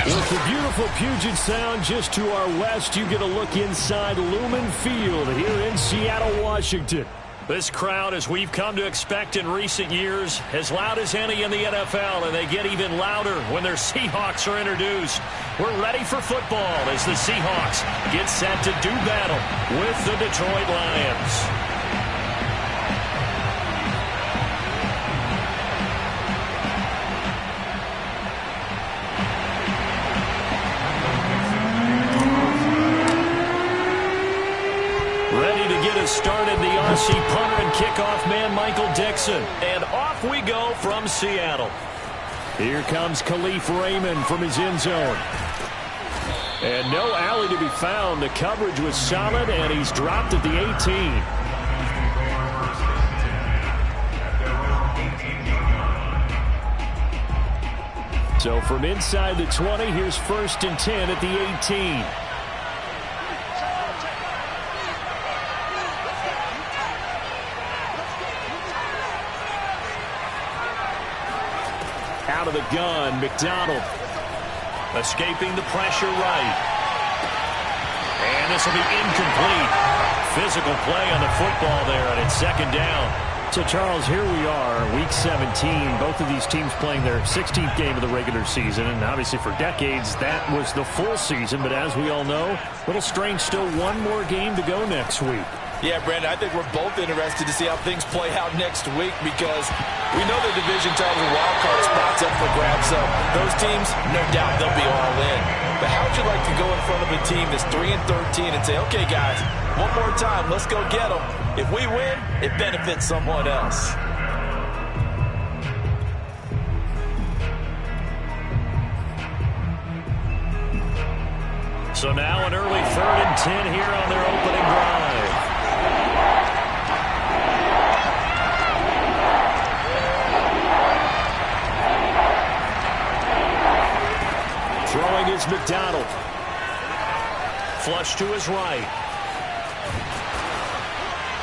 With the beautiful Puget Sound just to our west, you get a look inside Lumen Field here in Seattle, Washington. This crowd, as we've come to expect in recent years, as loud as any in the NFL, and they get even louder when their Seahawks are introduced. We're ready for football as the Seahawks get set to do battle with the Detroit Lions. Started the RC punter and kickoff man Michael Dixon. And off we go from Seattle. Here comes Khalif Raymond from his end zone. And no alley to be found. The coverage was solid, and he's dropped at the 18. So from inside the 20, here's 1st and 10 at the 18. Out of the gun, McDonald. Escaping the pressure right. And this will be incomplete. Physical play on the football there, and it's 2nd down. So, Charles, here we are, Week 17. Both of these teams playing their 16th game of the regular season. And obviously for decades, that was the full season. But as we all know, a little strange, still one more game to go next week. Yeah, Brandon, I think we're both interested to see how things play out next week because we know the division titles and wild card spots up for grabs. So those teams, no doubt they'll be all in. But how would you like to go in front of a team that's 3-13 and say, okay, guys, one more time, let's go get them. If we win, it benefits someone else. So now an early 3rd and 10 here on their opening drive. Throwing is McDonald. Flush to his right.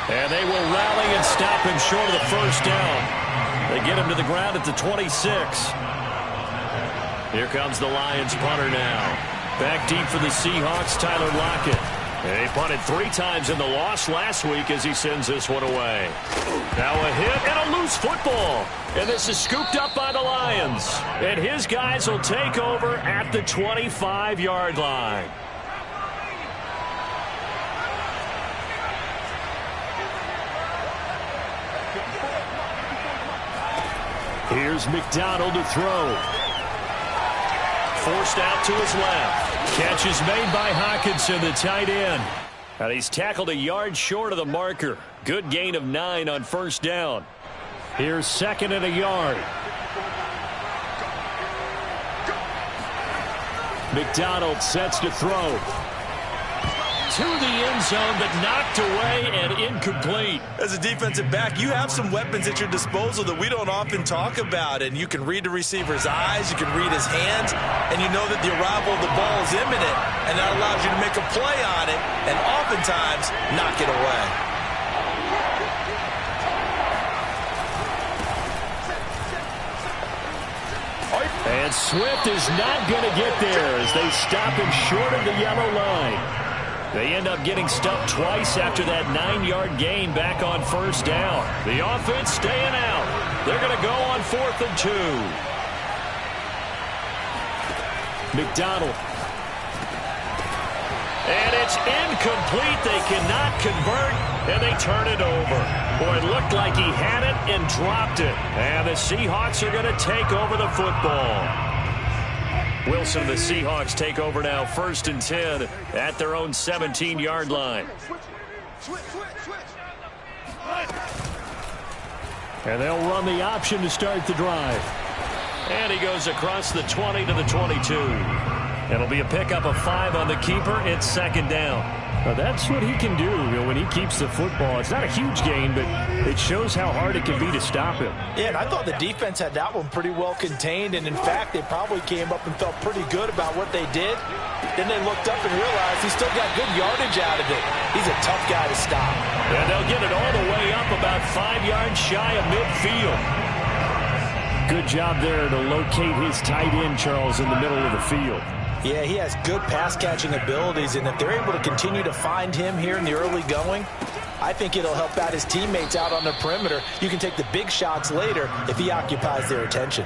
And they will rally and stop him short of the 1st down. They get him to the ground at the 26. Here comes the Lions punter now. Back deep for the Seahawks, Tyler Lockett. And he punted 3 times in the loss last week as he sends this one away. Now a hit and a loose football. And this is scooped up by the Lions. And his guys will take over at the 25-yard line. Here's McDonald to throw. Forced out to his left. Catch is made by Hockenson, the tight end. And he's tackled a yard short of the marker. Good gain of 9 on 1st down. Here's 2nd and a yard. McDonald sets to throw. To the end zone, but knocked away and incomplete. As a defensive back, you have some weapons at your disposal that we don't often talk about. And you can read the receiver's eyes, you can read his hands, and you know that the arrival of the ball is imminent. And that allows you to make a play on it and oftentimes knock it away. And Swift is not going to get there as they stop him short of the yellow line. They end up getting stuffed twice after that 9-yard gain back on 1st down. The offense staying out. They're going to go on 4th and 2. McDonald. And it's incomplete. They cannot convert, and they turn it over. Boy, it looked like he had it and dropped it. And the Seahawks are going to take over the football. Wilson, the Seahawks take over now 1st and 10 at their own 17-yard line. And they'll run the option to start the drive. And he goes across the 20 to the 22. It'll be a pickup of 5 on the keeper. It's 2nd down. Now that's what he can do, when he keeps the football. It's not a huge gain, but it shows how hard it can be to stop him. Yeah, and I thought the defense had that one pretty well contained, and in fact, they probably came up and felt pretty good about what they did. Then they looked up and realized he still got good yardage out of it. He's a tough guy to stop. And they'll get it all the way up about 5 yards shy of midfield. Good job there to locate his tight end, Charles, in the middle of the field. Yeah, he has good pass-catching abilities, and if they're able to continue to find him here in the early going, I think it'll help out his teammates out on the perimeter. You can take the big shots later if he occupies their attention.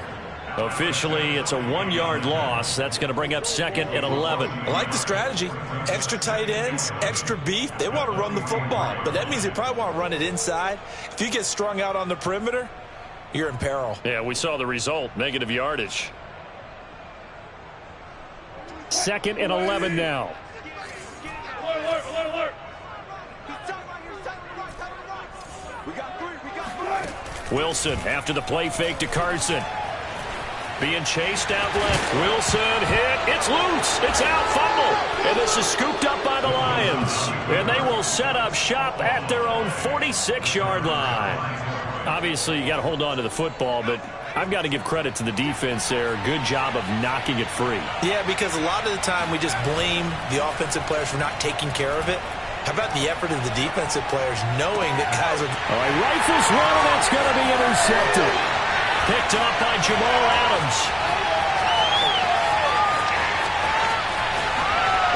Officially, it's a 1-yard loss. That's going to bring up 2nd and 11. I like the strategy. Extra tight ends, extra beef. They want to run the football, but that means they probably want to run it inside. If you get strung out on the perimeter, you're in peril. Yeah, we saw the result, negative yardage. 2nd and 11 now. Wilson after the play fake to Carson. Being chased out left. Wilson hit. It's loose. It's out. Fumble. And this is scooped up by the Lions. And they will set up shop at their own 46-yard line. Obviously, you got to hold on to the football, but I've got to give credit to the defense there. Good job of knocking it free. Yeah, because a lot of the time we just blame the offensive players for not taking care of it. How about the effort of the defensive players knowing that guys are... All right, rifles run, and that's going to be intercepted. Picked up by Jamal Adams.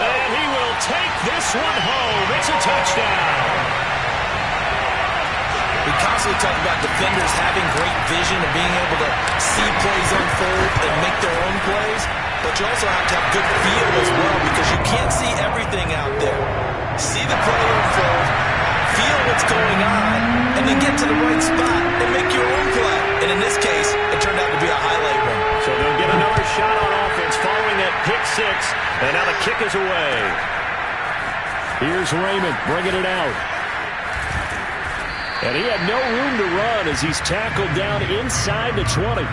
And he will take this one home. It's a touchdown. We constantly talk about defenders having great vision and being able to see plays unfold and make their own plays. But you also have to have good feel as well because you can't see everything out there. See the play unfold, feel what's going on, and then get to the right spot and make your own play. And in this case, it turned out to be a highlight run. So they'll get another shot on offense following that pick six. And now the kick is away. Here's Raymond bringing it out. And he had no room to run as he's tackled down inside the 20.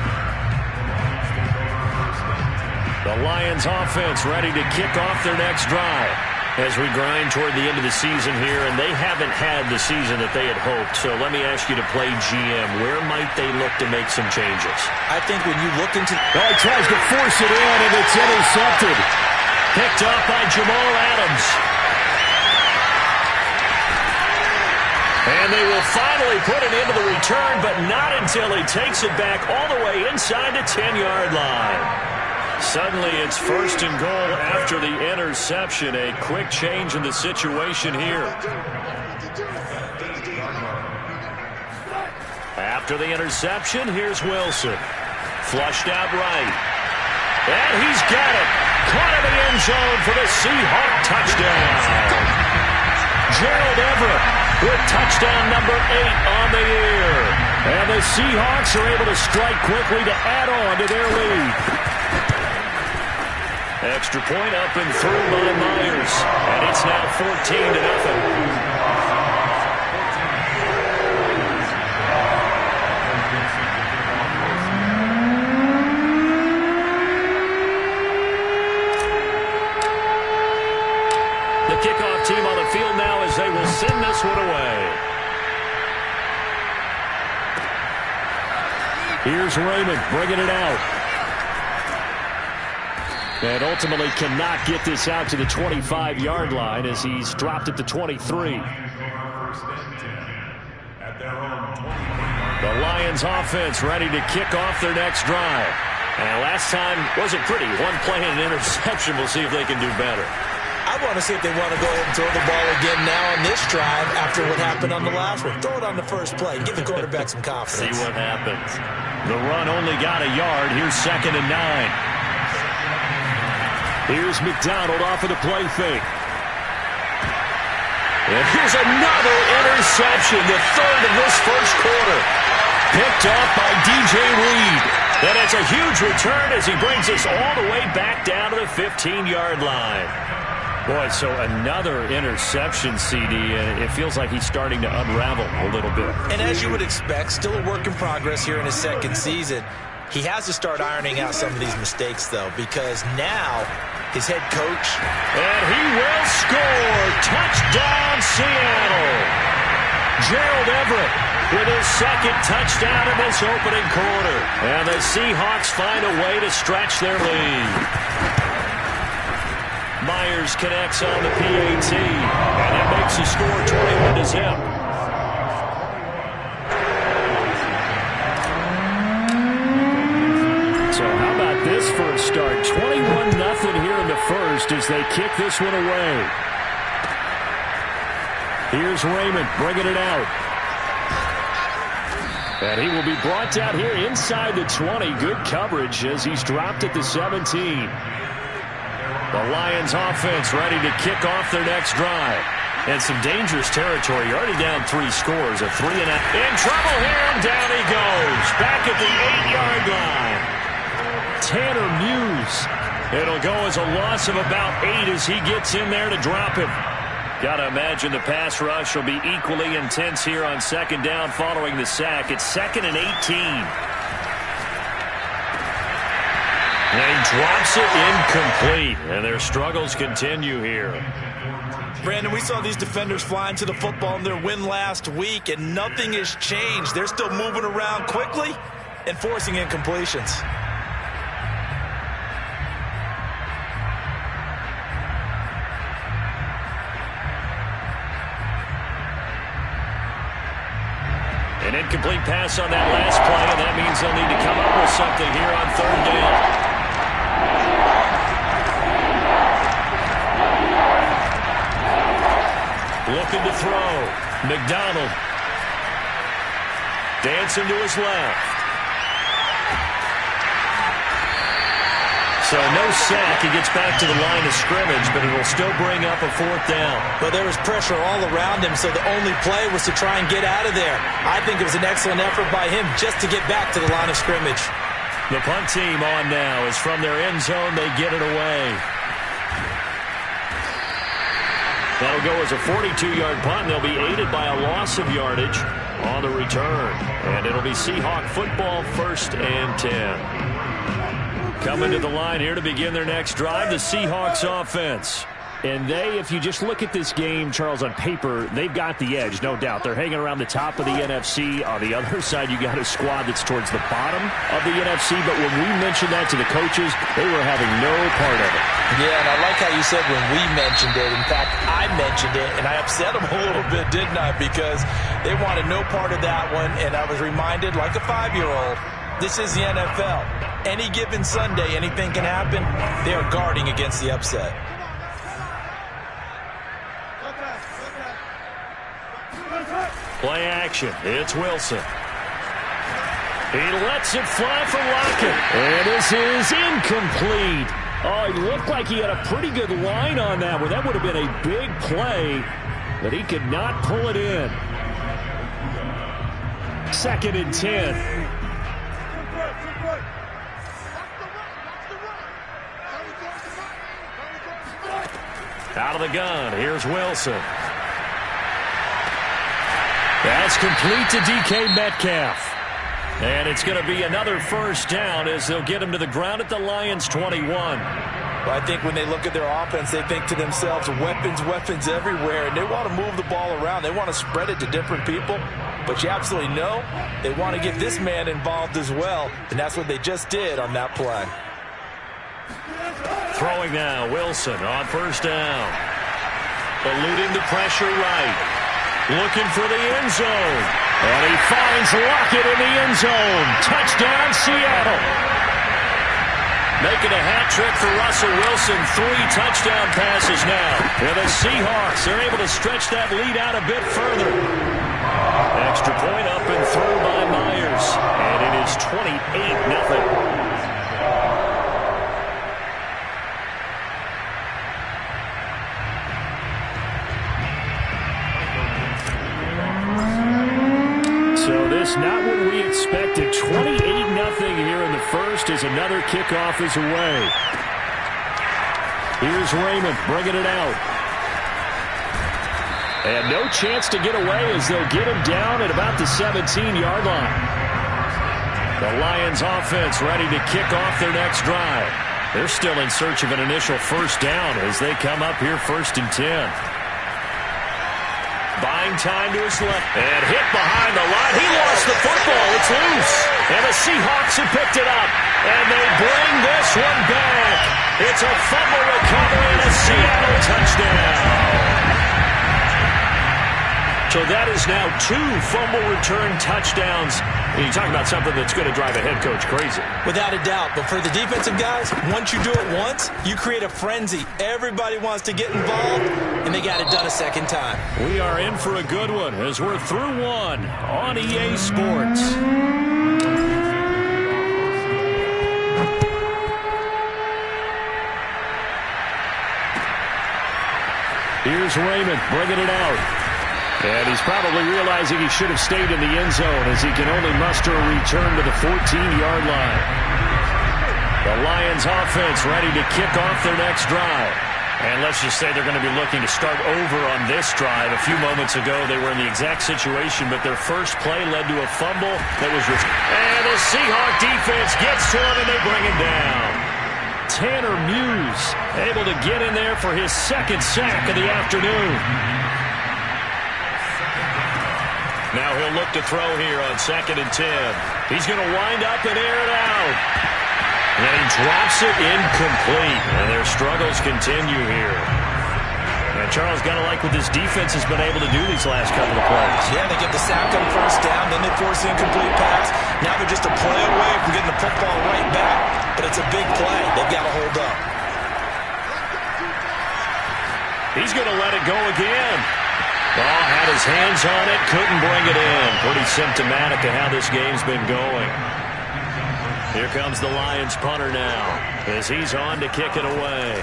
The Lions offense ready to kick off their next drive as we grind toward the end of the season here, and they haven't had the season that they had hoped. So let me ask you to play GM. Where might they look to make some changes? I think when you look into... Oh, he tries to force it in, and it's intercepted. Picked up by Jamal Adams. And they will finally put it into the return, but not until he takes it back all the way inside the 10-yard line. Suddenly it's 1st and goal after the interception. A quick change in the situation here. After the interception, here's Wilson. Flushed out right. And he's got it. Caught in the end zone for the Seahawk touchdown. Gerald Everett with touchdown number 8 on the year. And the Seahawks are able to strike quickly to add on to their lead. Extra point up and through by Myers. And it's now 14-0. The kickoff team on the field now as they will send this one away. Here's Raymond bringing it out. And ultimately cannot get this out to the 25-yard line as he's dropped it to 23. The Lions offense ready to kick off their next drive. And last time wasn't pretty. One play and an interception. We'll see if they can do better. I want to see if they want to go ahead and throw the ball again now on this drive after what happened on the last one. Throw it on the first play. Give the quarterback some confidence. See what happens. The run only got a yard. Here's 2nd and 9. Here's McDonald off of the play fake. And here's another interception, the 3rd of this first quarter. Picked up by DJ Reed. And it's a huge return as he brings us all the way back down to the 15-yard line. Boy, so another interception, CD, and it feels like he's starting to unravel a little bit. And as you would expect, still a work in progress here in his second season. He has to start ironing out some of these mistakes, though, because now his head coach... And he will score! Touchdown, Seattle! Gerald Everett with his 2nd touchdown in this opening quarter. And the Seahawks find a way to stretch their lead. Myers connects on the PAT, and it makes the score 21-0. start. 21-0 here in the first as they kick this one away. Here's Raymond bringing it out. And he will be brought down here inside the 20. Good coverage as he's dropped at the 17. The Lions offense ready to kick off their next drive. And some dangerous territory. You're already down 3 scores. A 3-and-out. In trouble here, and down he goes. Back at the 8-yard line. Tanner Muse. It'll go as a loss of about 8 as he gets in there to drop him. Got to imagine the pass rush will be equally intense here on second down following the sack. It's 2nd and 18. And he drops it incomplete. And their struggles continue here. Brandon, we saw these defenders flying to the football in their win last week, and nothing has changed. They're still moving around quickly and forcing incompletions. An incomplete pass on that last play, and that means they'll need to come up with something here on 3rd down. Looking to throw. McDonald. Dancing to his left. So no sack. He gets back to the line of scrimmage, but it will still bring up a 4th down. Well, there was pressure all around him, so the only play was to try and get out of there. I think it was an excellent effort by him just to get back to the line of scrimmage. The punt team on now is from their end zone. They get it away. That'll go as a 42-yard punt. They'll be aided by a loss of yardage on the return. And it'll be Seahawk football, 1st and 10. Coming to the line here to begin their next drive, the Seahawks offense. And they, if you just look at this game, Charles, on paper, they've got the edge, no doubt. They're hanging around the top of the NFC. On the other side, you got a squad that's towards the bottom of the NFC. But when we mentioned that to the coaches, they were having no part of it. Yeah, and I like how you said when we mentioned it. In fact, I mentioned it, and I upset them a little bit, didn't I? Because they wanted no part of that one, and I was reminded, like a 5-year-old, this is the NFL. Any given Sunday, anything can happen. They are guarding against the upset. Play action. It's Wilson. He lets it fly for Lockett. And this is incomplete. Oh, he looked like he had a pretty good line on that one. That would have been a big play, but he could not pull it in. 2nd and 10. Out of the gun. Here's Wilson. That's complete to DK Metcalf. And it's going to be another 1st down as they'll get him to the ground at the Lions' 21. Well, I think when they look at their offense, they think to themselves, weapons everywhere, and they want to move the ball around. They want to spread it to different people. But you absolutely know they want to get this man involved as well, and that's what they just did on that play. Throwing now, Wilson on 1st down. Eluding the pressure right. Looking for the end zone. And he finds Lockett in the end zone. Touchdown, Seattle. Making a hat trick for Russell Wilson. 3 touchdown passes now. And the Seahawks are able to stretch that lead out a bit further. Extra point up and through by Myers. And it is 28-0. So this not what we expected. 28-0 here in the first as another kickoff is away. Here's Raymond bringing it out. And no chance to get away as they'll get him down at about the 17-yard line. The Lions offense ready to kick off their next drive. They're still in search of an initial 1st down as they come up here 1st and 10. Buying time to his left. And hit behind the line. He lost the football. It's loose. And the Seahawks have picked it up. And they bring this one back. It's a fumble recovery and a Seattle touchdown. So that is now 2 fumble return touchdowns. And you talk about something that's going to drive a head coach crazy. Without a doubt. But for the defensive guys, once you do it once, you create a frenzy. Everybody wants to get involved, and they got it done a second time. We are in for a good one as we're through one on EA Sports. Here's Raymond bringing it out. And he's probably realizing he should have stayed in the end zone as he can only muster a return to the 14-yard line. The Lions offense ready to kick off their next drive. And let's just say they're going to be looking to start over on this drive. A few moments ago, they were in the exact situation, but their first play led to a fumble that was... And the Seahawk defense gets to him, and they bring him down. Tanner Muse able to get in there for his second sack of the afternoon. Now he'll look to throw here on 2nd and 10. He's going to wind up and air it out. And he drops it incomplete. And their struggles continue here. And Charles, got to like what this defense has been able to do these last couple of plays. Yeah, they get the sack on first down, then they force the incomplete pass. Now they're just a play away from getting the football right back. But it's a big play. They've got to hold up. He's going to let it go again. Ball had his hands on it, couldn't bring it in. Pretty symptomatic of how this game's been going. Here comes the Lions punter now as he's on to kick it away.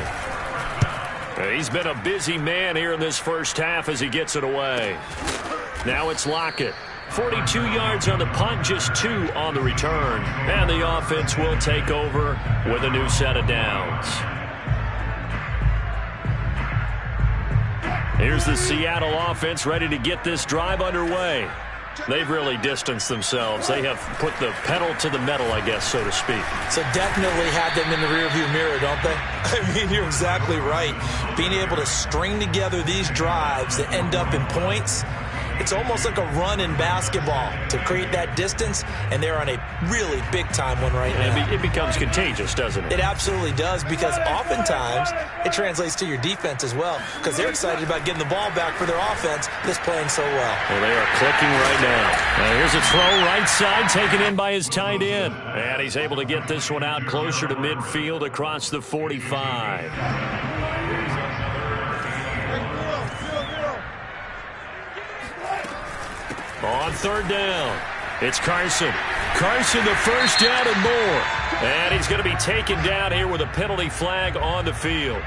He's been a busy man here in this first half as he gets it away. Now it's Lockett. 42 yards on the punt, just 2 on the return. And the offense will take over with a new set of downs. Here's the Seattle offense ready to get this drive underway. They've really distanced themselves. They have put the pedal to the metal, I guess, so to speak. So definitely have them in the rearview mirror, don't they? I mean, you're exactly right. Being able to string together these drives that end up in points, it's almost like a run in basketball to create that distance, and they're on a really big-time one right now. It becomes contagious, doesn't it? It absolutely does, because oftentimes it translates to your defense as well, because they're excited about getting the ball back for their offense that's playing so well. Well, they are clicking right now. Here's a throw right side taken in by his tight end. And he's able to get this one out closer to midfield across the 45. On 3rd down, it's Carson. Carson the first down and more. And he's going to be taken down here with a penalty flag on the field.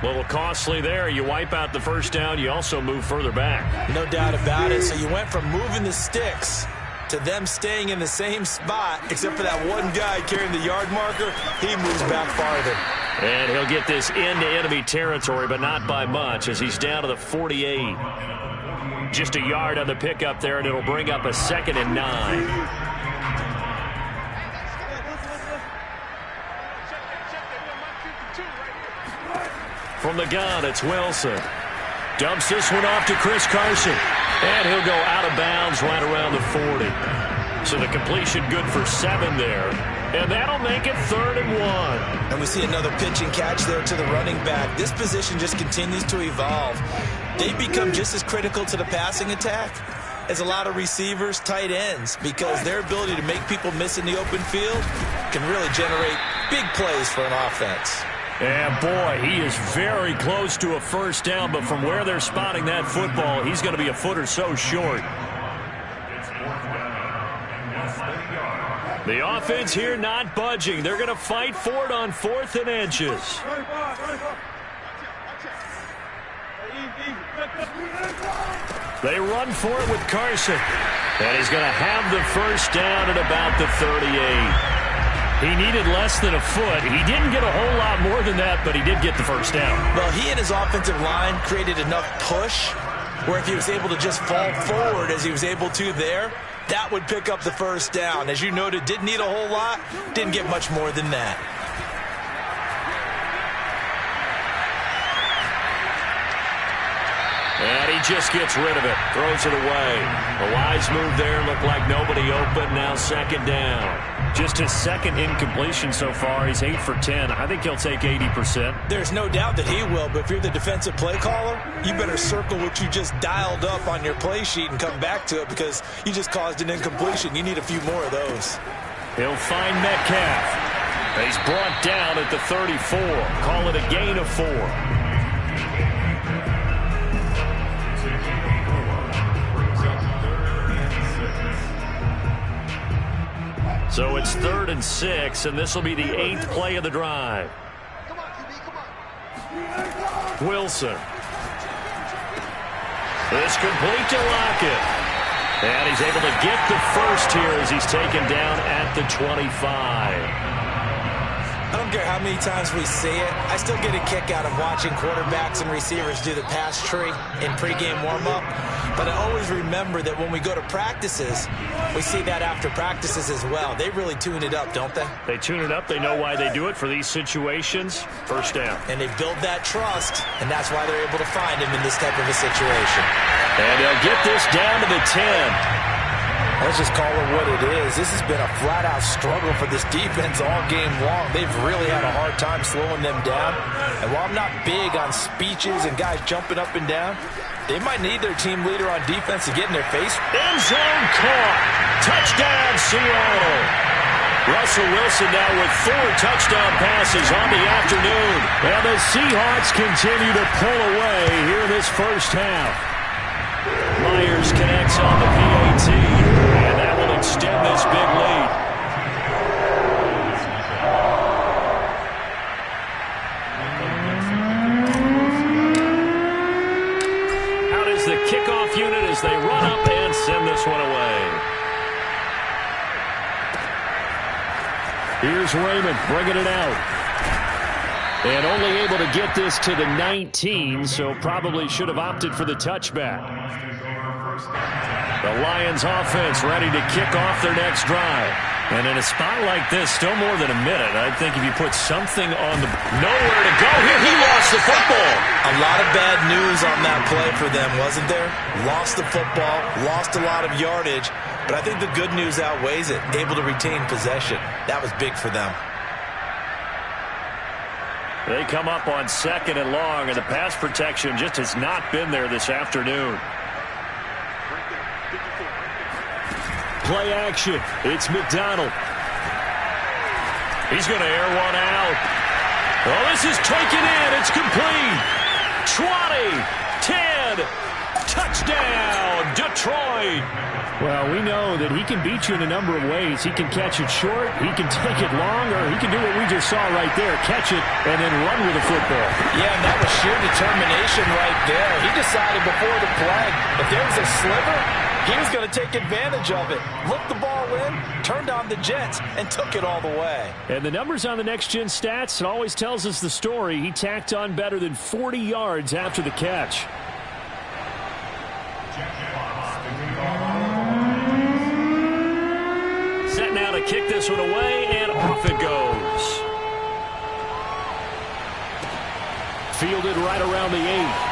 A little costly there. You wipe out the first down. You also move further back. No doubt about it. So you went from moving the sticks to them staying in the same spot, except for that one guy carrying the yard marker. He moves back farther. And he'll get this into enemy territory, but not by much, as he's down to the 48. Just a yard on the pickup there, and it'll bring up a 2nd and 9. From the gun, it's Wilson. Dumps this one off to Chris Carson. And he'll go out of bounds right around the 40. So the completion good for 7 there. And that'll make it 3rd and 1. And we see another pitch and catch there to the running back. This position just continues to evolve. They become just as critical to the passing attack as a lot of receivers, tight ends, because their ability to make people miss in the open field can really generate big plays for an offense. And boy, he is very close to a first down, but from where they're spotting that football, he's going to be a foot or so short. The offense here not budging. They're going to fight for it on 4th and inches. They run for it with Carson. And he's going to have the first down at about the 38. He needed less than a foot. He didn't get a whole lot more than that, but he did get the first down. Well, he and his offensive line created enough push where if he was able to just fall forward as he was able to there, that would pick up the first down. As you noted, didn't need a whole lot, didn't get much more than that. And he just gets rid of it, throws it away. A wise move there, looked like nobody open, now 2nd down. Just his second incompletion so far. He's 8 for 10. I think he'll take 80%. There's no doubt that he will, but if you're the defensive play caller, you better circle what you just dialed up on your play sheet and come back to it because you just caused an incompletion. You need a few more of those. He'll find Metcalf. He's brought down at the 34. Call it a gain of 4. So it's 3rd and 6, and this will be the 8th play of the drive. Wilson. It's complete to Lockett. And he's able to get the first here as he's taken down at the 25. I don't care how many times we see it. I still get a kick out of watching quarterbacks and receivers do the pass tree in pregame warm-up. But I always remember that when we go to practices, we see that after practices as well. They really tune it up, don't they? They tune it up. They know why they do it for these situations. First down. And they build that trust, and that's why they're able to find him in this type of a situation. And they'll get this down to the 10. Let's just call it what it is. This has been a flat-out struggle for this defense all game long. They've really had a hard time slowing them down. And while I'm not big on speeches and guys jumping up and down, they might need their team leader on defense to get in their face. End zone caught. Touchdown, Seattle. Russell Wilson now with 4 touchdown passes on the afternoon. And the Seahawks continue to pull away here in this first half. Myers connects on the PAT, and that will extend this big lead. Out is the kickoff unit as they run up and send this one away. Here's Raymond bringing it out. And only able to get this to the 19, so probably should have opted for the touchback. The Lions offense ready to kick off their next drive. And in a spot like this, still more than a minute, I think if you put something on the... Nowhere to go here. He lost the football. A lot of bad news on that play for them, wasn't there? Lost the football, lost a lot of yardage, but I think the good news outweighs it. Able to retain possession. That was big for them. They come up on 2nd and long, and the pass protection just has not been there this afternoon. Play action. It's McDonald. He's going to air one out. Oh, this is taken in. It's complete. 20, 10, touchdown, Detroit. Well, we know that he can beat you in a number of ways. He can catch it short, he can take it long, or he can do what we just saw right there, catch it and then run with the football. Yeah, and that was sheer determination right there. He decided before the play, if there was a sliver, he was going to take advantage of it. Looked the ball in, turned on the Jets, and took it all the way. And the numbers on the next-gen stats, it always tells us the story. He tacked on better than 40 yards after the catch. Set now to kick this one away, and off it goes. Fielded right around the 8.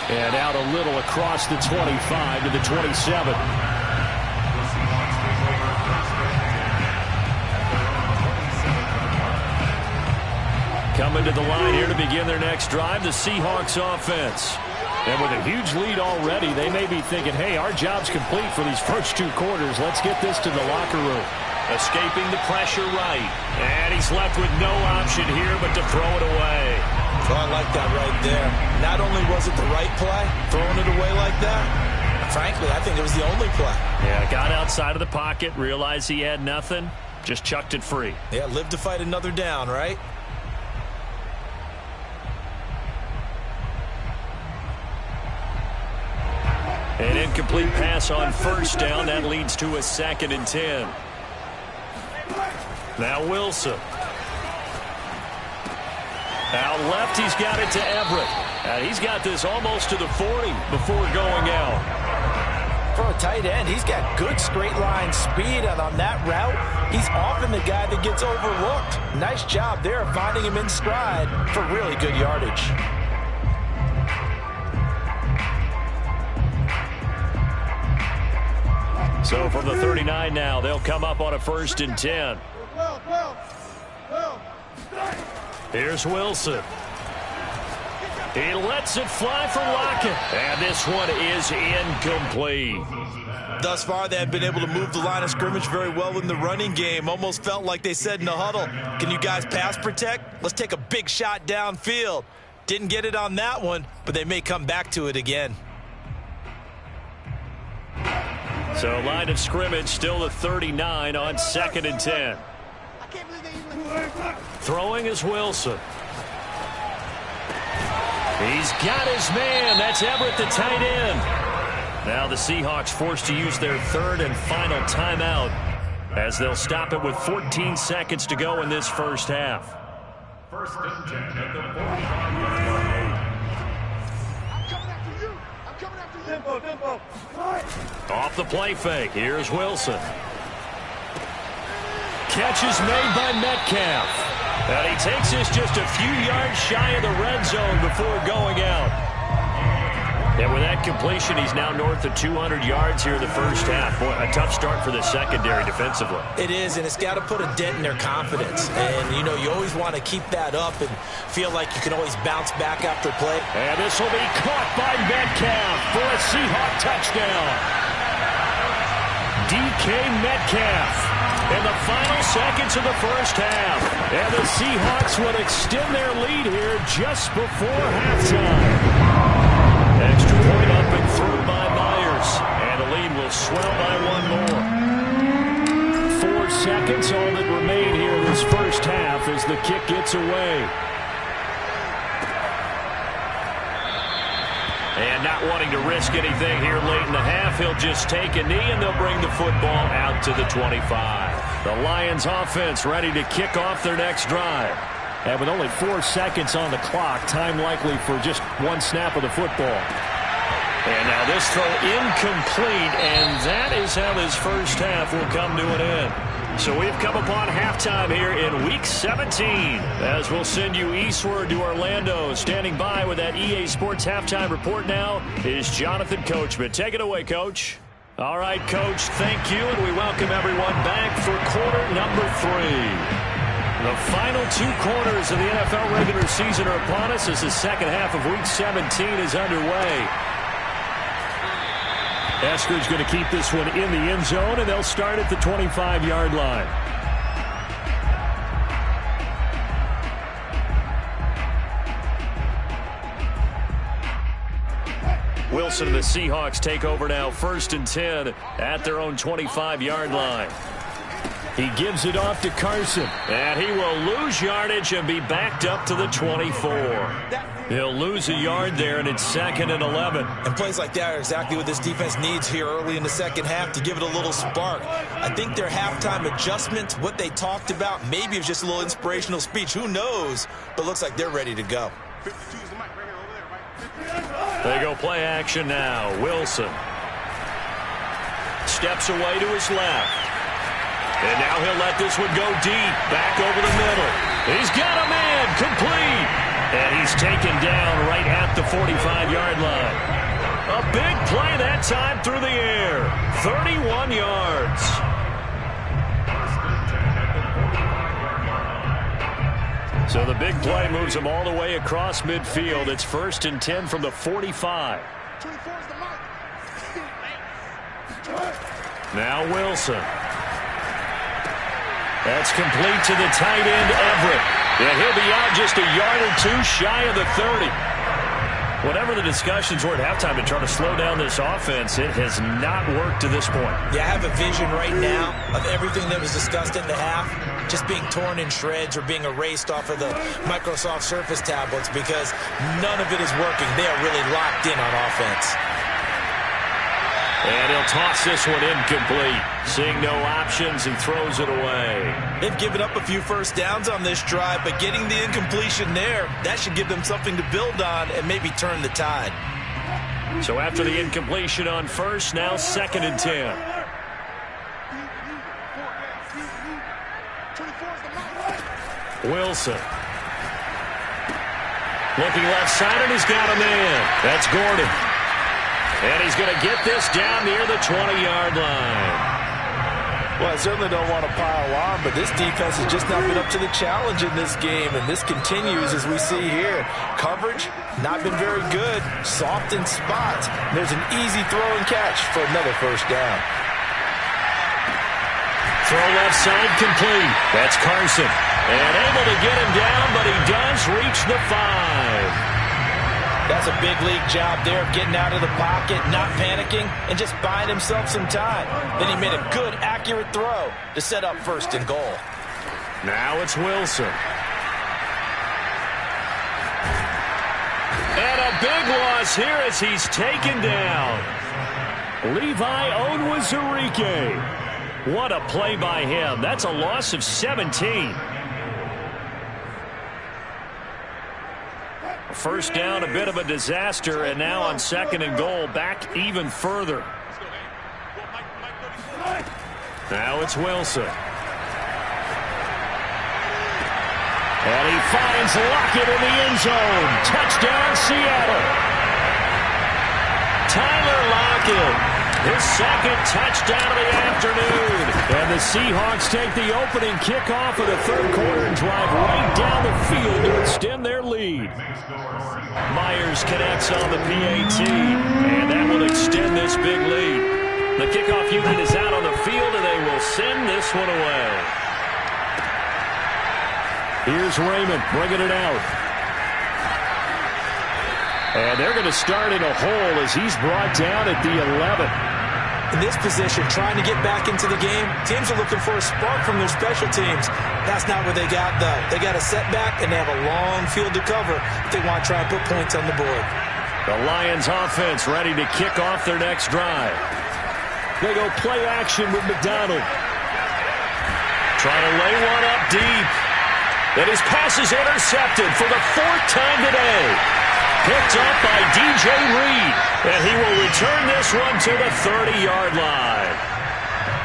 And out a little across the 25 to the 27. Coming to the line here to begin their next drive, the Seahawks offense. And with a huge lead already, they may be thinking, hey, our job's complete for these first 2 quarters. Let's get this to the locker room. Escaping the pressure right. And he's left with no option here but to throw it away. Oh, I like that right there. Not only was it the right play, throwing it away like that, frankly, I think it was the only play. Yeah, got outside of the pocket, realized he had nothing, just chucked it free. Yeah, live to fight another down, right? An incomplete pass on first down. That leads to a 2nd and 10. Now Wilson. Out left, he's got it to Everett. And he's got this almost to the 40 before going out. For a tight end, he's got good straight line speed, and on that route, he's often the guy that gets overlooked. Nice job there of finding him in stride for really good yardage. So from the 39 now, they'll come up on a 1st and 10. Here's Wilson. He lets it fly for Lockett. And this one is incomplete. Thus far, they have been able to move the line of scrimmage very well in the running game. Almost felt like they said in the huddle, can you guys pass protect? Let's take a big shot downfield. Didn't get it on that one, but they may come back to it again. So line of scrimmage still the 39 on 2nd and 10. Throwing is Wilson. He's got his man. That's Everett, the tight end. Now the Seahawks forced to use their 3rd and final timeout as they'll stop it with 14 seconds to go in this first half. 1st and 10 at the 45-yard line. I'm coming after you. Off the play fake. Here's Wilson. Catch is made by Metcalf. And he takes this just a few yards shy of the red zone before going out. And with that completion, he's now north of 200 yards here in the first half. Boy, a tough start for the secondary defensively. It is, and it's got to put a dent in their confidence. And, you know, you always want to keep that up and feel like you can always bounce back after play. And this will be caught by Metcalf for a Seahawk touchdown. DK Metcalf in the final seconds of the first half. And the Seahawks would extend their lead here just before halftime. Extra point up and through by Myers. And the lead will swell by 1 more. 4 seconds, all that remain here in this first half as the kick gets away. And not wanting to risk anything here late in the half, he'll just take a knee and they'll bring the football out to the 25. The Lions offense ready to kick off their next drive. And with only 4 seconds on the clock, time likely for just 1 snap of the football. And now this throw incomplete, and that is how this first half will come to an end. So we've come upon halftime here in Week 17, as we'll send you eastward to Orlando. Standing by with that EA Sports halftime report now is Jonathan Coachman. Take it away, Coach. All right, Coach, thank you, and we welcome everyone back for quarter number 3. The final 2 quarters of the NFL regular season are upon us as the second half of Week 17 is underway. Esker's going to keep this one in the end zone, and they'll start at the 25-yard line. Wilson and the Seahawks take over now, 1st and 10 at their own 25-yard line. He gives it off to Carson, and he will lose yardage and be backed up to the 24. He'll lose a yard there, and it's 2nd and 11. And plays like that are exactly what this defense needs here early in the second half to give it a little spark. I think their halftime adjustment, what they talked about, maybe it's just a little inspirational speech. Who knows? But looks like they're ready to go. They go play action now. Wilson steps away to his left. And now he'll let this one go deep, back over the middle. He's got a man, complete. And he's taken down right at the 45-yard line. A big play that time through the air. 31 yards. So the big play moves him all the way across midfield. It's 1st and 10 from the 45. Now Wilson. That's complete to the tight end, Everett. And he'll be out just a yard or 2 shy of the 30. Whatever the discussions were at halftime to try to slow down this offense, it has not worked to this point. Yeah, I have a vision right now of everything that was discussed in the half just being torn in shreds or being erased off of the Microsoft Surface tablets because none of it is working. They are really locked in on offense. And he'll toss this one incomplete. Seeing no options and throws it away. They've given up a few first downs on this drive, but getting the incompletion there, that should give them something to build on and maybe turn the tide. So after the incompletion on first, now 2nd and 10. Wilson. Looking left side, and he's got a man. That's Gordon. And he's going to get this down near the 20-yard line. Well, I certainly don't want to pile on, but this defense has just not been up to the challenge in this game, and this continues as we see here. Coverage, not been very good. Soft in spots. There's an easy throw and catch for another first down. Throw left side complete. That's Carson. And able to get him down, but he does reach the 5. That's a big league job there of getting out of the pocket, not panicking, and just buying himself some time. Then he made a good, accurate throw to set up first and goal. Now it's Wilson. And a big loss here as he's taken down. Levi Onwuzurike. What a play by him. That's a loss of 17. First down, a bit of a disaster, and now on second and goal, back even further. Now it's Wilson. And he finds Lockett in the end zone. Touchdown, Seattle. Tyler Lockett, his second touchdown of the afternoon. And the Seahawks take the opening kickoff of the third quarter and drive right down the field to extend their lead. Myers connects on the PAT, and that will extend this big lead. The kickoff unit is out on the field, and they will send this one away. Here's Raymond bringing it out. And they're going to start in a hole as he's brought down at the 11. In this position, trying to get back into the game, teams are looking for a spark from their special teams. That's not what they got, though. They got a setback, and they have a long field to cover if they want to try and put points on the board. The Lions offense ready to kick off their next drive. They go play action with McDonald. Trying to lay one up deep. And his pass is intercepted for the 4th time today. Picked up by DJ Reed. And he will return this one to the 30-yard line.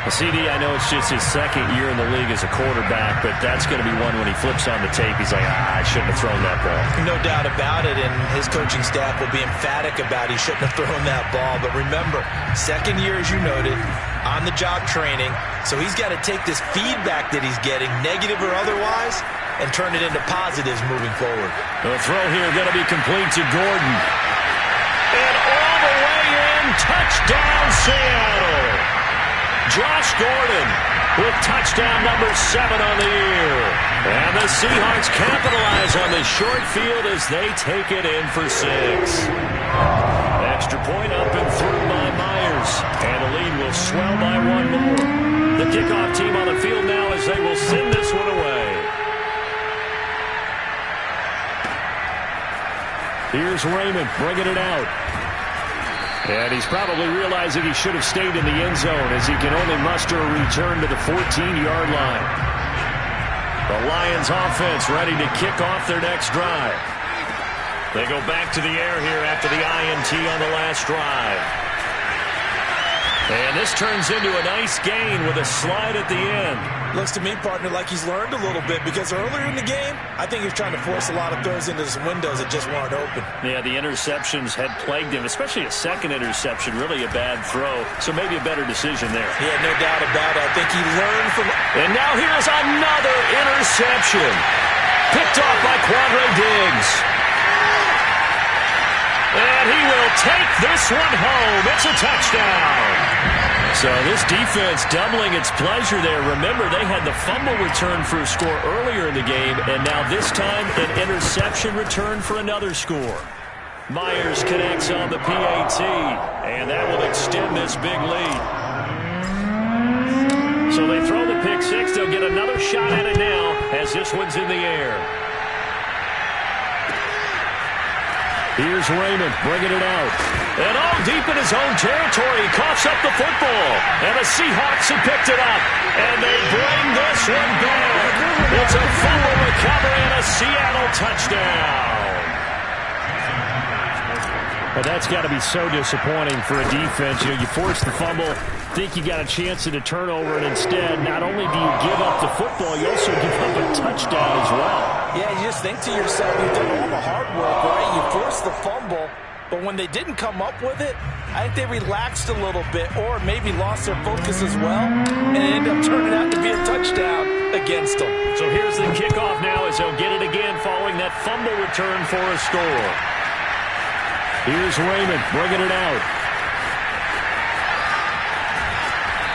Well, CD, I know it's just his second year in the league as a quarterback, but that's going to be one when he flips on the tape. He's like, I shouldn't have thrown that ball. No doubt about it, and his coaching staff will be emphatic about he shouldn't have thrown that ball. But remember, second year, as you noted, on-the-job training, so he's got to take this feedback that he's getting, negative or otherwise, and turn it into positives moving forward. The throw here going to be complete to Gordon. And all the way in, touchdown Seattle. Josh Gordon with touchdown number 7 on the year. And the Seahawks capitalize on this short field as they take it in for 6. Extra point up and through by Myers. And the lead will swell by 1 more. The kickoff team on the field now as they will send this one away. Here's Raymond bringing it out. And he's probably realizing he should have stayed in the end zone as he can only muster a return to the 14-yard line. The Lions offense ready to kick off their next drive. They go back to the air here after the INT on the last drive. And this turns into a nice gain with a slide at the end. Looks to me, partner, like he's learned a little bit because earlier in the game, I think he was trying to force a lot of throws into some windows that just weren't open. Yeah, the interceptions had plagued him, especially a second interception, really a bad throw. So maybe a better decision there. Yeah, no doubt about it. I think he learned from... And now here's another interception. Picked off by Quandre Diggs. And he will take this one home. It's a touchdown. So this defense doubling its pleasure there. Remember, they had the fumble return for a score earlier in the game, and now this time an interception return for another score. Myers connects on the PAT, and that will extend this big lead. So they throw the pick 6. They'll get another shot at it now as this one's in the air. Here's Raymond bringing it out. And all deep in his own territory, he coughs up the football. And the Seahawks have picked it up. And they bring this one back. It's a fumble recovery and a Seattle touchdown. Well, that's got to be so disappointing for a defense. You know, you force the fumble, think you got a chance at a turnover, and instead, not only do you give up the football, you also give up a touchdown as well. Yeah, you just think to yourself, you've done all the hard work, right? You force the fumble, But when they didn't come up with it, I think they relaxed a little bit or maybe lost their focus as well, and it ended up turning out to be a touchdown against them. So here's the kickoff now as they'll get it again following that fumble return for a score. Here's Raymond bringing it out.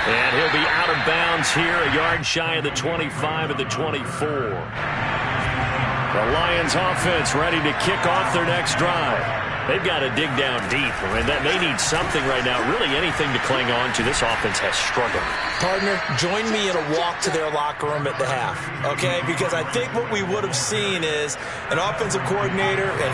And he'll be out of bounds here, a yard shy of the 25 of the 24. The Lions offense ready to kick off their next drive. They've got to dig down deep. I mean, they need something right now, really anything to cling on to. This offense has struggled. Partner, join me in a walk to their locker room at the half, okay? Because I think what we would have seen is an offensive coordinator and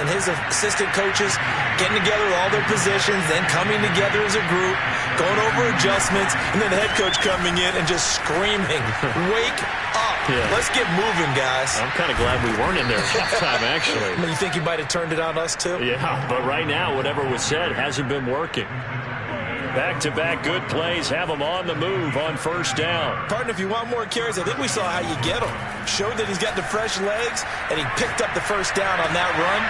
his assistant coaches getting together with all their positions, then coming together as a group, going over adjustments, and then the head coach coming in and just screaming, "Wake up. Yeah. Let's get moving, guys." I'm kind of glad we weren't in there at halftime, actually. You think he might have turned it on us, too? Yeah, but right now, whatever was said hasn't been working. Back-to-back good plays have him on the move on first down. Partner, if you want more carries, I think we saw how you get him. Showed that he's got the fresh legs, and he picked up the first down on that run.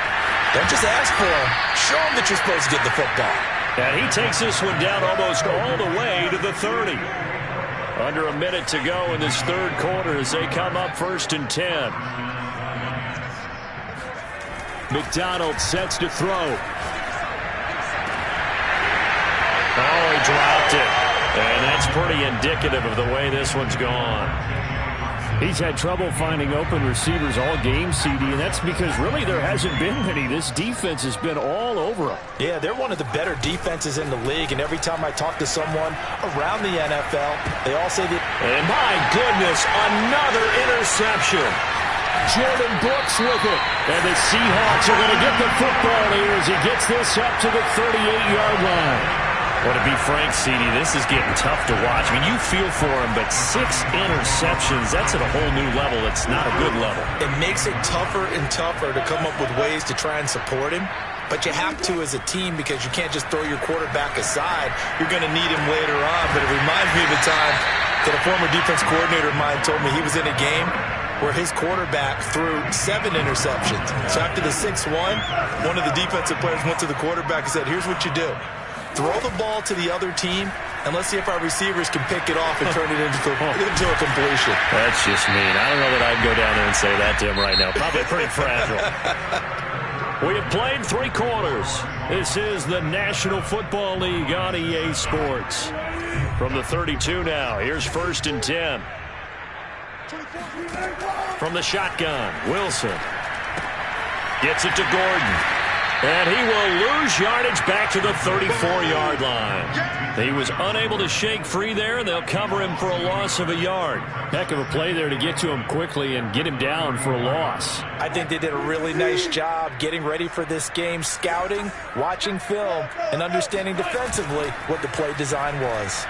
Don't just ask for him. Show him that you're supposed to get the football. And he takes this one down almost all the way to the 30. Under a minute to go in this third quarter as they come up 1st and 10. McDonald sets to throw. Oh, he dropped it. And that's pretty indicative of the way this one's gone. He's had trouble finding open receivers all game, CD, and that's because really there hasn't been many. This defense has been all over him. Yeah, they're one of the better defenses in the league, and every time I talk to someone around the NFL, they all say that. And my goodness, another interception. Jordan Brooks with it. And the Seahawks are going to get the football here as he gets this up to the 38-yard line. Well, to be frank, CD, this is getting tough to watch. I mean, you feel for him, but 6 interceptions, that's at a whole new level. It's not a good level. It makes it tougher and tougher to come up with ways to try and support him. But you have to as a team because you can't just throw your quarterback aside. You're going to need him later on. But it reminds me of a time that a former defense coordinator of mine told me he was in a game where his quarterback threw 7 interceptions. So after the 6th one of the defensive players went to the quarterback and said, "Here's what you do. Throw the ball to the other team, and let's see if our receivers can pick it off and turn it into a completion." That's just mean. I don't know that I'd go down there and say that to him right now. Probably pretty fragile. We have played 3 quarters. This is the National Football League on EA Sports. From the 32 now, here's 1st and 10. From the shotgun, Wilson gets it to Gordon. And he will lose yardage back to the 34-yard line. He was unable to shake free there, and they'll cover him for a loss of a yard. Heck of a play there to get to him quickly and get him down for a loss. I think they did a really nice job getting ready for this game, scouting, watching film, and understanding defensively what the play design was.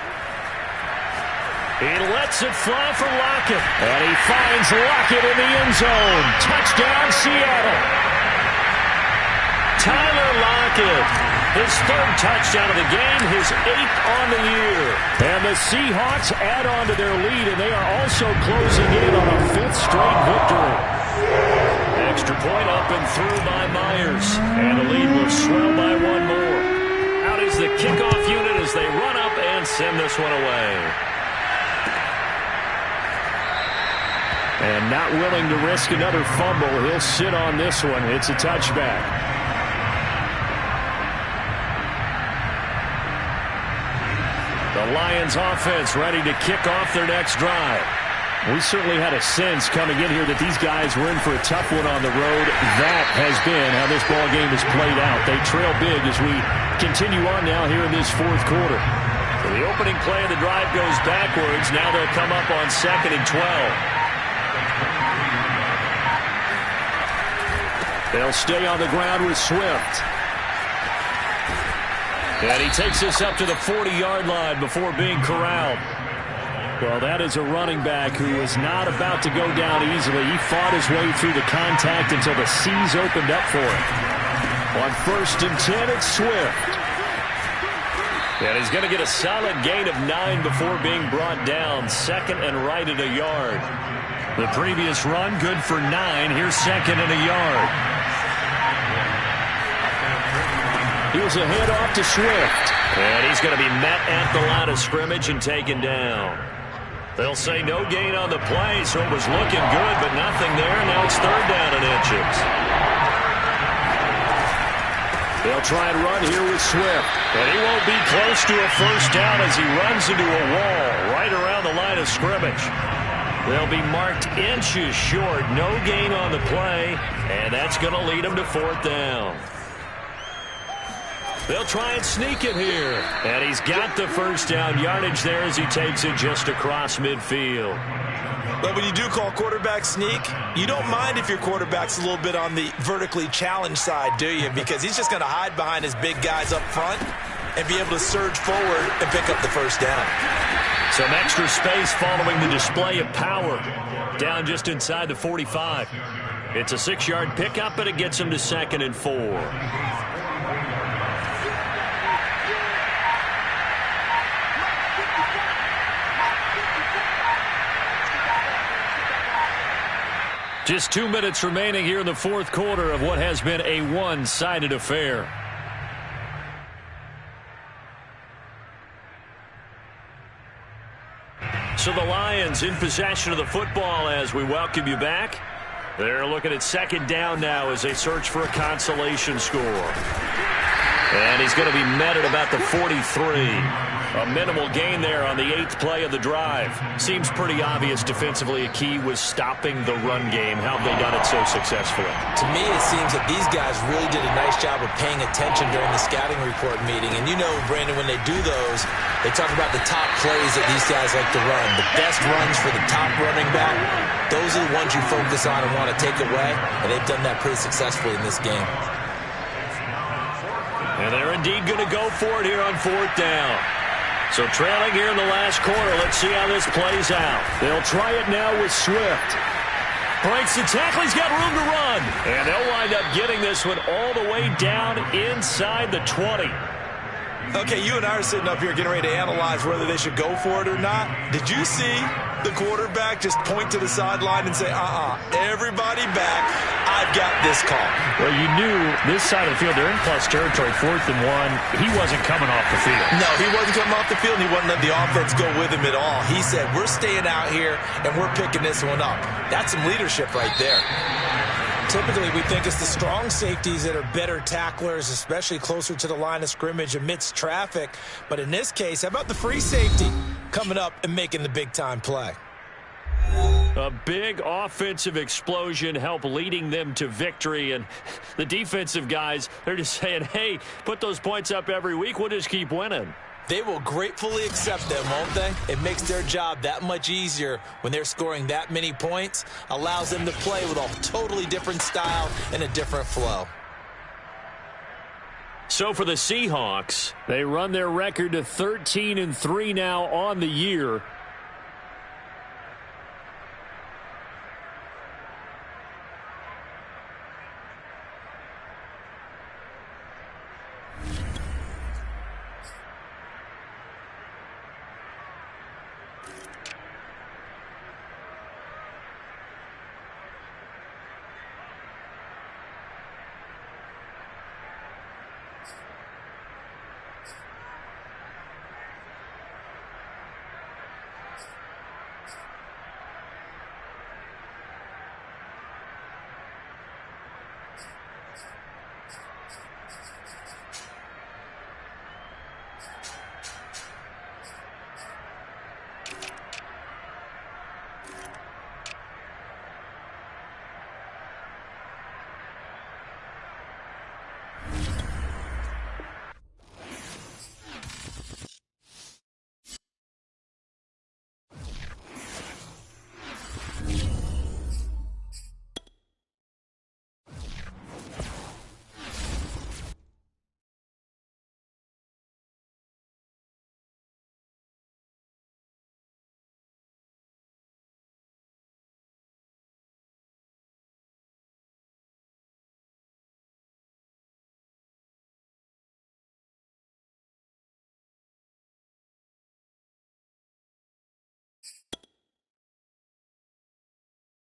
He lets it fly for Lockett. And he finds Lockett in the end zone. Touchdown, Seattle. Tyler Lockett, his 3rd touchdown of the game, his 8th on the year. And the Seahawks add on to their lead, and they are also closing in on a 5th straight victory. Extra point up and through by Myers. And the lead will swell by 1 more. Out is the kickoff unit as they run up and send this one away. And not willing to risk another fumble, he'll sit on this one. It's a touchback. The Lions offense ready to kick off their next drive. We certainly had a sense coming in here that these guys were in for a tough one on the road. That has been how this ball game has played out. They trail big as we continue on now here in this 4th quarter. So the opening play of the drive goes backwards. Now they'll come up on 2nd and 12. They'll stay on the ground with Swift. And he takes this up to the 40-yard line before being corralled. Well, that is a running back who was not about to go down easily. He fought his way through the contact until the seas opened up for him. On 1st and 10, it's Swift. And he's going to get a solid gain of 9 before being brought down. 2nd and right at a yard. The previous run, good for 9. Here's 2nd and a yard. Here's a handoff to Swift. And he's going to be met at the line of scrimmage and taken down. They'll say no gain on the play, so it was looking good, but nothing there. Now it's third down and inches. They'll try and run here with Swift. And he won't be close to a first down as he runs into a wall right around the line of scrimmage. They'll be marked inches short. No gain on the play, and that's going to lead them to fourth down. They'll try and sneak it here. And he's got the first down yardage there as he takes it just across midfield. But when you do call quarterback sneak, you don't mind if your quarterback's a little bit on the vertically challenged side, do you? Because he's just going to hide behind his big guys up front and be able to surge forward and pick up the first down. Some extra space following the display of power. Down just inside the 45. It's a 6-yard pickup, but it gets him to 2nd and 4. Just 2 minutes remaining here in the fourth quarter of what has been a one-sided affair. So the Lions in possession of the football as we welcome you back. They're looking at second down now as they search for a consolation score. And he's going to be met at about the 43. A minimal gain there on the 8th play of the drive. Seems pretty obvious defensively a key was stopping the run game. How have they done it so successfully? To me, it seems that these guys really did a nice job of paying attention during the scouting report meeting. And you know, Brandon, when they do those, they talk about the top plays that these guys like to run. The best runs for the top running back, those are the ones you focus on and want to take away. And they've done that pretty successfully in this game. And they're indeed going to go for it here on fourth down. So trailing here in the last quarter, let's see how this plays out. They'll try it now with Swift. Breaks the tackle, he's got room to run. And they'll wind up getting this one all the way down inside the 20. Okay, you and I are sitting up here getting ready to analyze whether they should go for it or not. Did you see the quarterback just point to the sideline and say, everybody back, I've got this call? Well, you knew this side of the field, they're in plus territory, 4th and 1. He wasn't coming off the field. No, he wasn't coming off the field, and he wasn't letting the offense go with him at all. He said, we're staying out here, and we're picking this one up. That's some leadership right there. Typically, we think it's the strong safeties that are better tacklers, especially closer to the line of scrimmage amidst traffic. But in this case, how about the free safety coming up and making the big-time play? A big offensive explosion helped leading them to victory. And the defensive guys, they're just saying, hey, put those points up every week. We'll just keep winning. They will gratefully accept them, won't they? It makes their job that much easier when they're scoring that many points. Allows them to play with a totally different style and a different flow. So for the Seahawks, they run their record to 13-3 now on the year.